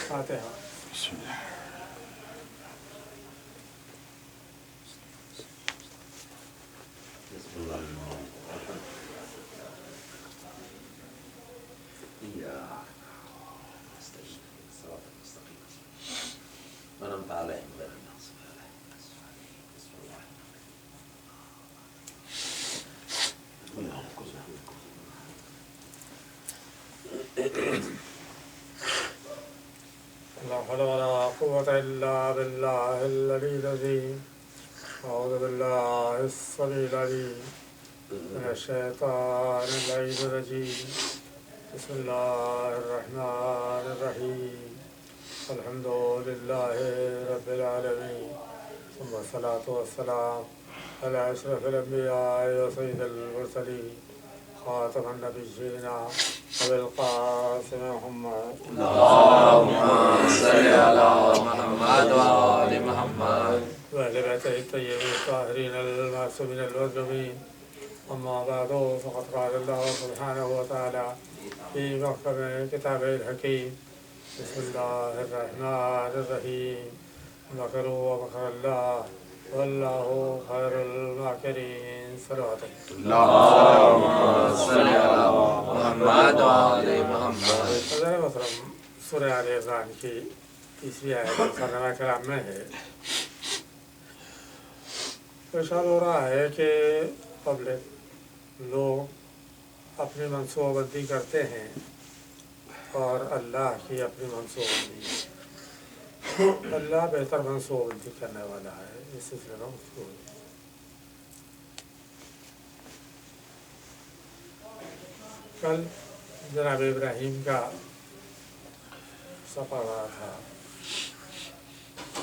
فاتحہ. بسم اللہ. لا حول ولا قوة إلا بالله العلي العظيم. أعوذ بالله السميع العليم من الشيطان اللعين الرجيم. بسم الله الرحمن الرحيم. الحمد لله رب العالمين، ثم الصلاة والسلام على أشرف الأنبياء وسيد المرسلين خاتم النبيين أبي القاسم محمد. اللهم صل على محمد وآل محمد وأهل بيته الطيبين الطاهرين المعصومين المظلومين. أما بعد، فقد قال الله سبحانه وتعالى في محكم كتابه الحكيم: بسم الله الرحمن الرحيم. مكروا ومكر الله والله خير الماكرين. صلواتك. اللهم صل على محمد وآل محمد. حضرت محترم، سورہ آل عمران کی تیسری آیت مکرمہ کلام میں ہے. ارشاد ہو رہا ہے کہ قبل لوگ اپنی منصوبہ بندی کرتے ہیں اور اللہ کی اپنی منصوبہ بندی. اللہ بہتر منصوبہ بندی کرنے والا ہے. اس سلسلے میں گفتگو ہے. کل جناب ابراہیم کا سفر رہا تھا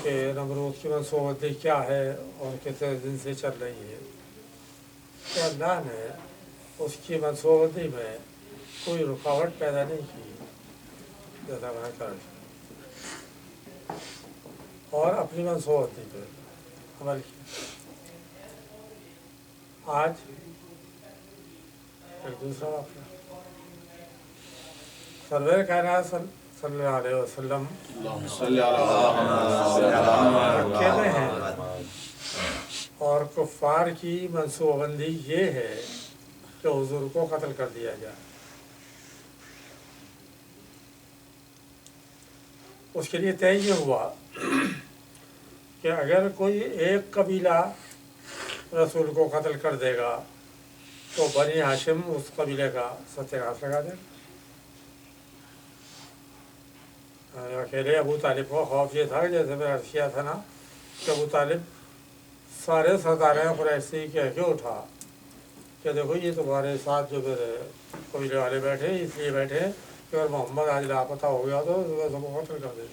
کہ نمرود کی منصوبہ بندی کیا ہے اور کتنے دن سے چل رہی ہے. کہ اللہ نے اس کی منصوبہ بندی میں کوئی رکاوٹ پیدا نہیں کی، جیسا میں نے کہا، اور اپنی منصوبہ بندی پہ عمل کیا. آج ایک دوسرا واقعہ. سرور کائنات صلی اللہ علیہ وسلم مکے میں ہیں اور کفار کی منصوبہ بندی یہ ہے کہ حضور کو قتل کر دیا جائے. اس کے لیے طے یہ ہوا کہ اگر کوئی ایک قبیلہ رسول کو قتل کر دے گا تو بنی ہاشم اس قبیلے کا ستیہ ناش لگا دے گا. اکیلے ابو طالب کو خوف یہ تھا کہ جیسے میں عرض کیا تھا نا کہ ابو طالب سارے سرداریں قریش سے ہی کہہ کے اٹھا کہ دیکھو یہ تمہارے ساتھ جو میرے قبیلے والے بیٹھے اس لیے بیٹھے کہ اگر محمد آج لاپتہ ہو گیا تو سب کو قتل کر دے.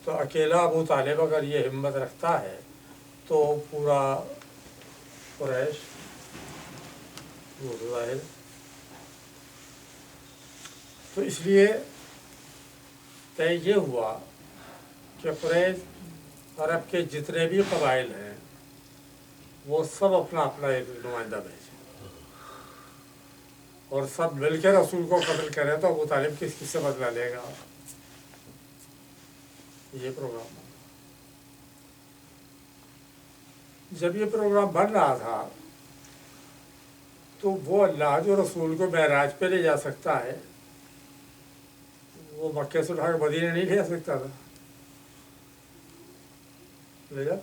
تو اکیلا ابو طالب اگر یہ ہمت رکھتا ہے تو پورا قریش ظاہر. تو اس لیے طے یہ ہوا کہ قریش عرب کے جتنے بھی قبائل ہیں وہ سب اپنا اپنا ایک نمائندہ بھیجیں اور سب مل کے رسول کو قتل کریں تو ابو طالب کس سے بدلہ لے گا. یہ پروگرام جب یہ پروگرام بن رہا تھا تو وہ اللہ جو رسول کو معراج پہ لے جا سکتا ہے وہ مکے سے اٹھا کے مدینے نہیں لے جا سکتا تھا. لے جا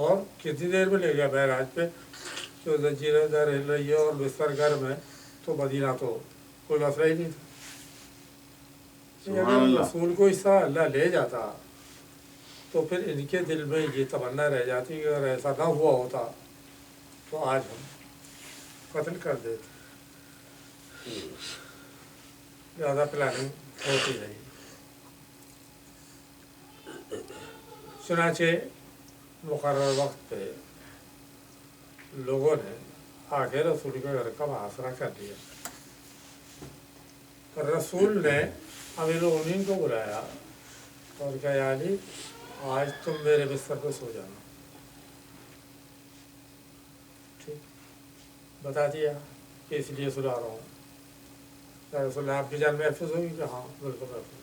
اور کتنی دیر میں لے گیا معراج پہ جو زنجیریں در ہل رہی ہے اور بستر گھر میں تو مدینہ تو کوئی مسئلہ ہی نہیں تھا. اگر رسول کو اس طرح اللہ لے جاتا تو پھر ان کے دل میں یہ تمنا رہ جاتی کہ اگر ایسا نہ ہوا ہوتا تو آج ہم قتل کر دیتے. زیادہ پلاننگ ہوتی رہی. چنانچہ مقرر وقت پہ لوگوں نے آگے رسول کے گھر کا محاصرہ کر لیا. رسول نے امیر المومنین کو بلایا اور کہا یا علی آج تم میرے بستر پہ سو جانا. ٹھیک بتا دیا کہ اس لیے سلا رہا ہوں. کیا رسول اللہ آپ کی جان محفوظ ہوگی کہ ہاں بالکل محفوظ.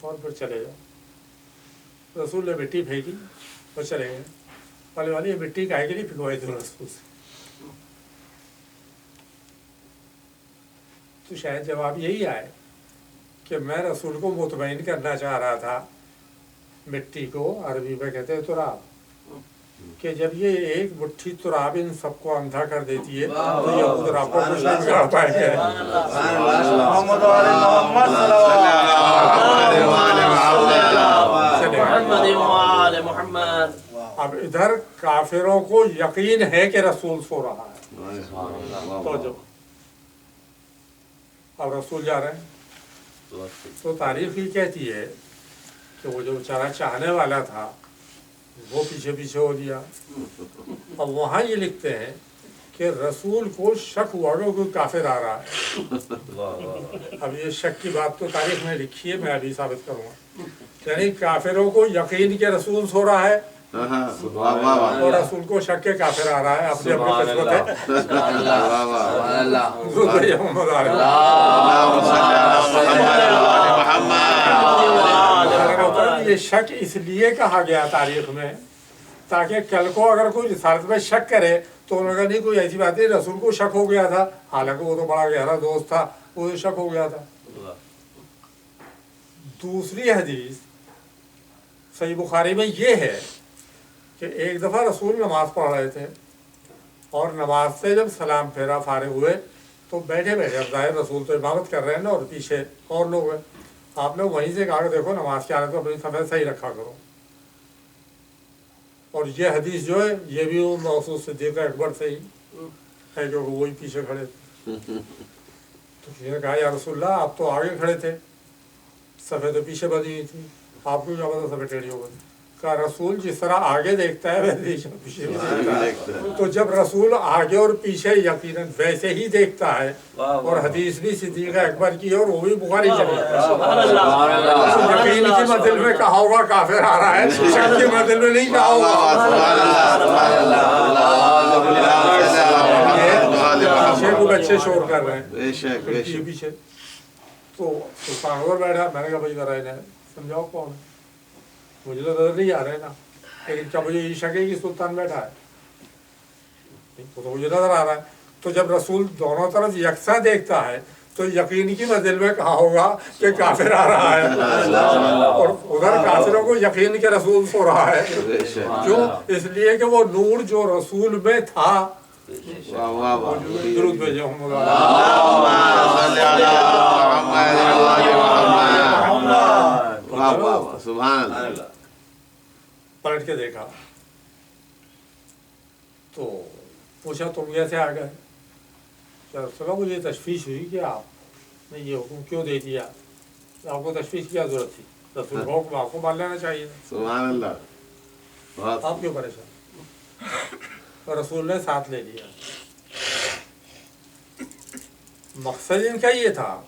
اور پھر چلے جاؤ۔ رسول نے مٹی پھینکی اور چلے گئے۔ والے والی یہ مٹی کاہے کے لیے پھینکوائی تھی رسول سے؟ تو شاید جواب یہی آئے کہ میں رسول کو مطمئن کرنا چاہ رہا تھا، مٹی کو عربی میں کہتے ہیں تراب، کہ جب یہ ایک مٹھی تراب ان سب کو اندھا کر دیتی ہے تو یہود رب کو کچھ نہیں بگاڑ پائیں گے۔ محمد وعلی محمد محمد۔ اب ادھر کافروں کو یقین ہے کہ رسول سو رہا ہے، تو جب اب رسول جا رہے ہیں تو تاریخ یہ کہتی ہے کہ وہ جو بیچارہ چاہنے والا تھا وہ پیچھے پیچھے ہو لیا۔ اب وہاں یہ لکھتے ہیں کہ رسول کو شک ہوا کہ کوئی کافر آ رہا ہے۔ اب یہ شک کی بات تو تاریخ میں لکھی ہے، میں ابھی ثابت کروں گا۔ یعنی کافروں کو یقین کہ رسول سو رہا ہے اور رسول کو شک کے کافر آ رہا ہے، اپنی اپنی قسمت ہے۔ یہ شک اس لیے کہا گیا تاریخ میں تاکہ کل کو اگر کوئی رسالت میں شک کرے تو انہوں نے کہا نہیں کوئی ایسی بات نہیں، رسول کو شک ہو گیا تھا، حالانکہ وہ تو بڑا گہرا دوست تھا، وہ شک ہو گیا تھا۔ دوسری حدیث صحیح بخاری میں یہ ہے کہ ایک دفعہ رسول نماز پڑھ رہے تھے اور نماز سے جب سلام پھیرا فارغ ہوئے تو بیٹھے بیٹھے، اب ظاہر رسول تو امامت کر رہے ہیں نا اور پیچھے اور لوگ ہیں، آپ نے وہیں سے کہا کہ دیکھو نماز کے حالت میں اپنی صفحہ صحیح رکھا کرو۔ اور یہ حدیث جو ہے یہ بھی وہ موصوف صدیق اکبر سے ہی ہے کیونکہ وہی پیچھے کھڑے تھے۔ تو کسی نے کہا یا رسول اللہ آپ تو آگے کھڑے تھے، صفحہ تو پیچھے بندی ہوئی تھی، آپ کو کیا پتا صفحہ ٹیڑھی ہو گئی؟ کہا رسول جس طرح آگے دیکھتا ہے ویسے ہی پیچھے بھی دیکھتا ہے، تو جب رسول آگے اور پیچھے یقیناً ویسے ہی دیکھتا ہے، اور حدیث بھی صدیق اکبر کی ہے اور وہ بھی بخاری چلی ہے، یقین کی مدل میں کہا ہوگا کافر آ رہا ہے، شک کی مدل میں نہیں کہا ہوگا۔ پیچھے کو بچے شور کر رہے ہیں پیچھے، تو سلطان اور بیٹھا، میں نے کہا بھائی ذرا انہیں سمجھاؤ کون ہے، مجھے تو نظر نہیں آ رہے نا، لیکن کیا مجھے یہ شک ہے کہ سلطان بیٹھا ہے؟ وہ تو مجھے نظر آ رہا ہے۔ تو جب رسول دونوں طرف یکساں دیکھتا ہے تو یقین کی منزل میں کہا ہوگا کہ کافر آ رہا ہے، اور ادھر کافروں کو یقین کے رسول سو رہا ہے۔ کیوں؟ اس لیے کہ وہ نور جو رسول میں تھا، درود بھیجے سبحان اللہ۔ پلٹ کے دیکھا تو پوچھا تم کیسے آ گئے؟ کیا مجھے تشویش ہوئی کہ آپ نے یہ حکم کیوں دے دیا، آپ کو تشویش کی کیا ضرورت تھی، رسول کا حکم آپ کو مان لینا چاہیے، سبحان اللہ۔ آپ کیوں پریشان؟ رسول نے ساتھ لے لیا۔ مقصد ان کا یہ تھا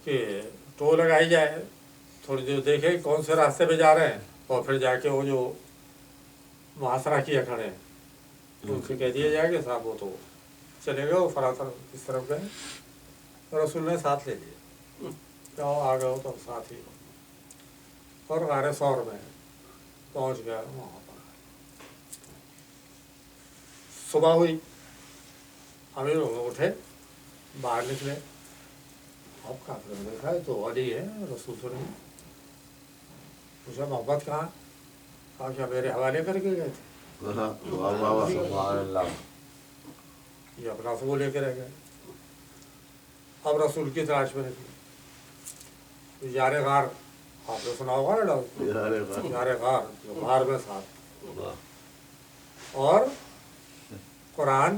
کہ ٹو لگائی جائے، تھوڑی دیر دیکھے کون سے راستے پہ جا رہے ہیں، اور پھر جا کے وہ جو محاصرہ کیا کھڑے ہیں ان سے کہہ دیا جائے کہ صاحب وہ تو چلے گئے، وہ فراتر اس طرف گئے۔ رسول نے ساتھ لے لیا، جاؤ آ گئے ہو تو ساتھ ہی، اور غار ثور میں پہنچ گیا۔ وہاں پر صبح ہوئی، امیر اٹھے باہر نکلے، اب کافر نے دیکھا ہے تو علی ہے، رسول تو نہیں۔ پوچھا محبت کہاں؟ کہا کیا میرے حوالے کر کے گئے تھے؟ یہ اپنا سے وہ لے کے رہ گئے۔ اب رسول کی تلاش میں نکلی، یار غار آپ نے سنا ہوگا نا، یار غار جو غار میں ساتھ، اور قرآن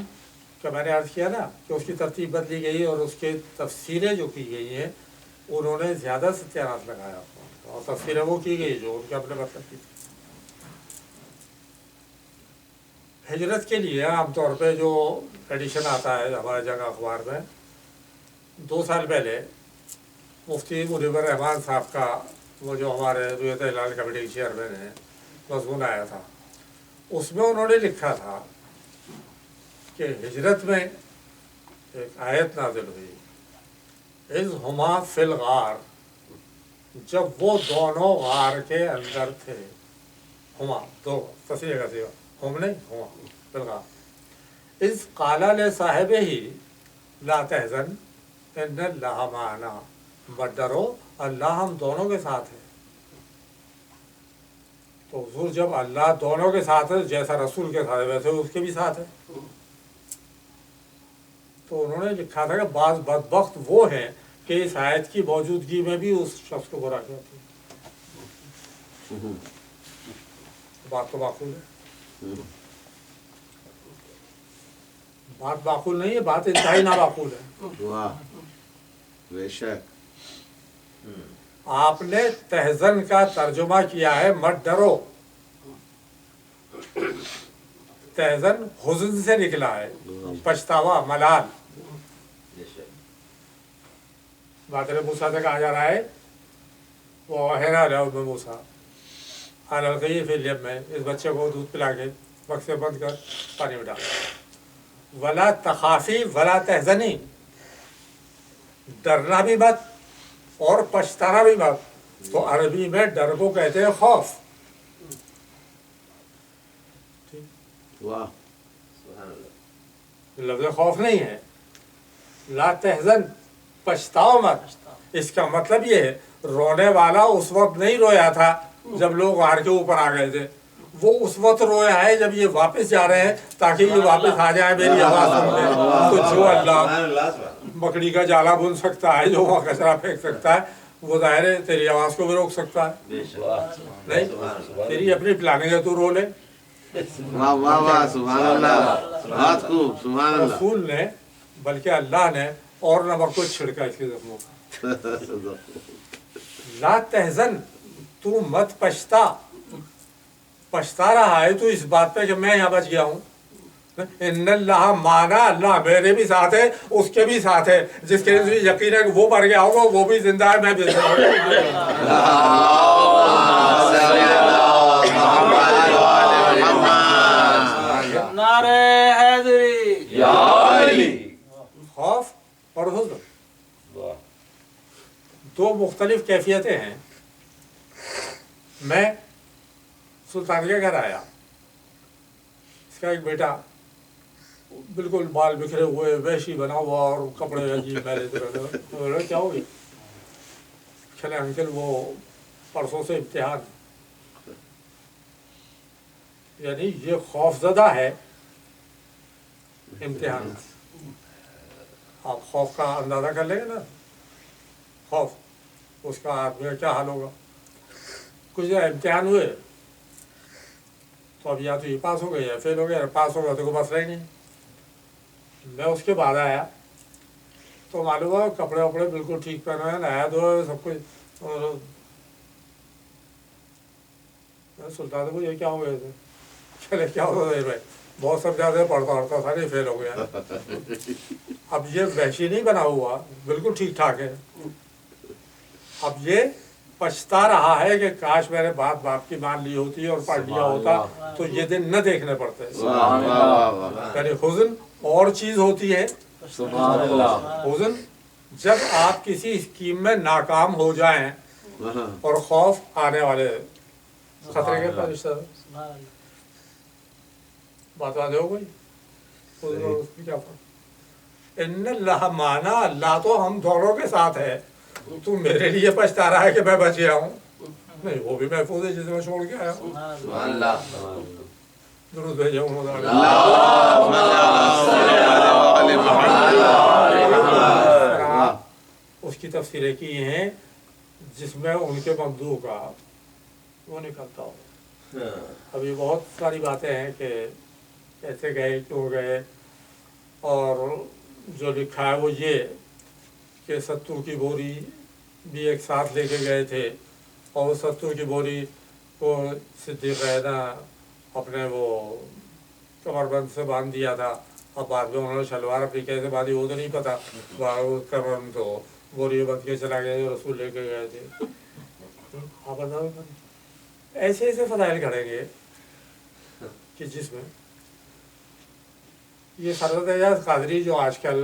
کا میں نے عرض کیا نا کہ اس کی ترتیب بدلی گئی اور اس کے تفسیریں جو کی گئی ہیں انہوں نے زیادہ ستیانات لگایا، اور تفسیریں وہ کی گئی جو ان کے اپنے مطلب کی تھی۔ ہجرت کے لیے عام طور پہ جو ایڈیشن آتا ہے ہمارے جگہ اخبار میں، 2 سال پہلے مفتی منیب الرحمان صاحب کا وہ جو ہمارے رویت ہلال کمیٹی کے چیئرمین ہیں مضمون آیا تھا، اس میں انہوں نے لکھا تھا کہ ہجرت میں ایک آیت نازل ہوئی اذ ہما فی الغار، جب وہ دونوں غار کے اندر تھے. ہما دو تصریح کا سیغہ، ہم نہیں ہما فی الغار. اذ قال لصاحبہ لا تحزن ان اللہ معنا، مت ڈرو اللہ ہم دونوں کے ساتھ ہے. تو حضور جب اللہ دونوں کے ساتھ ہے، جیسا رسول کے ساتھ ہے ویسے اس کے بھی ساتھ ہے. تو انہوں نے لکھا تھا کہ بعض بدبخت وہ ہیں کہ اس آیت کی موجودگی میں بھی اس شخص کو برا کہتے ہیں. بات تو معقول ہے، بات معقول نہیں ہے، بات انتہائی نامعقول ہے. واہ بے شک. آپ نے تحزن کا ترجمہ کیا ہے مت ڈرو. تحزن حزن سے نکلا ہے، پچھتاوا، ملال. بات موسیٰ سے کہا جا رہا ہے وہ ہیرا ام موسیٰ القی فی الیم میں، اس بچے کو دودھ پلا کے بکسے بند کر پانی میں ڈال. ولا تخافی ولا تحزنی، ڈرنا بھی مت اور پچھتانا بھی مت. تو عربی میں ڈر کو کہتے ہیں خوف. واہ لفظ خوف نہیں ہے. لا تحزن، پچھتاؤ مت. اس کا مطلب یہ ہے رونے والا اس وقت نہیں رویا تھا جب لوگ غار کے اوپر آ گئے تھے، وہ اس وقت رویا ہے جب یہ واپس جا رہے ہیں تاکہ یہ واپس آ جائے میری آواز سن لیں. تو جو اللہ مکڑی کا جالا بن سکتا ہے، جو وہاں کچرا پھینک سکتا ہے، وہ ظاہر ہے تیری آواز کو بھی روک سکتا ہے. نہیں، تیری اپنی پلاننگ ہے، تو رو لے. واہ واہ واہ سبحان اللہ، بہت خوب سبحان اللہ. رسول نے بلکہ اللہ نے اور نمک کو چھڑکا اس کے زخموں کا. لا تحزن، تو مت پچھتا. پچھتا رہا ہے تو اس بات پہ کہ میں یہاں بچ گیا ہوں. ان اللہ مانا، اللہ میرے بھی ساتھ ہے، اس کے بھی ساتھ ہے. جس کے یقین ہے کہ وہ مر گیا ہوگا، وہ بھی زندہ ہے، میں بھی زندہ ہوں. نعرہ حیدری، یا علی. خوف اور حزن دو مختلف کیفیتیں ہیں. میں سلطان کے گھر آیا، اس کا ایک بیٹا بالکل بال بکھرے ہوئے، وحشی بنا ہوا اور کپڑے عجیب پہلے تھے. کیا ہو گیا؟ چلے انکل وہ پرسوں سے امتحان، یعنی یہ خوف زدہ ہے امتحان. آپ خوف کا اندازہ کر لیں گے نا، خوف اس کا آدمی کا کیا حال ہوگا. کچھ امتحان ہوئے تو اب یا تو یہ پاس ہو گئے یا فیل ہو گیا. پاس ہو گیا تو کوئی مسئلہ ہی نہیں. میں اس کے بعد آیا تو معلوم ہوا کپڑے وپڑے بالکل ٹھیک پہنے ہوئے، نہایا دھویا سب کچھ. اور سلطان کو یہ کیا ہو گئے تھے؟ چلے کیا ہوتا تھا بھائی، بہت سمجھا دے، پڑھتا تھا نہیں، فیل ہو گیا. اب یہ وحشی نہیں بنا ہوا، بالکل ٹھیک ٹھاک ہے. اب یہ پچھتا رہا ہے کہ کاش میرے باپ کی مان لی ہوتی اور پڑھ لیا ہوتا تو یہ دن نہ دیکھنے پڑتے. یعنی حزن اور چیز ہوتی ہے. سبحان اللہ. حزن جب آپ کسی اسکیم میں ناکام ہو جائیں اور خوف آنے والے خطرے کے فرشتہ. بات واضح ہو گئی. حزن اور اس میں کیا فرق؟ ان اللہ مانا، اللہ تو ہم دونوں کے ساتھ ہے. تو میرے لیے پچھتا رہا ہے کہ میں بچ گیا ہوں؟ نہیں، وہ بھی محفوظ ہے جسے میں چھوڑ کے آیا ہوں. سبحان اللہ. درود بھیجا ہوں. اس کی تفسیریں کی ہیں جس میں ان کے ممدوح کا وہ نکلتا ہو. ابھی بہت ساری باتیں ہیں کہ کیسے گئے، کیوں گئے، اور جو لکھا ہے وہ یہ کہ 70 کی بوری بھی ایک ساتھ لے کے گئے تھے اور 70 کی بوری کو صدیق نے اپنے وہ کمر بند سے باندھ دیا تھا. اب بعد میں انہوں نے شلوار اپنی کیسے باندھی وہ تو نہیں پتا، کمر بند تو بوری بند کے چلا گیا جو رسول لے کے گئے تھے. آپ ایسے ایسے فضائل کھڑیں گے کہ جس میں یہ حضرت اعجاز قادری جو آج کل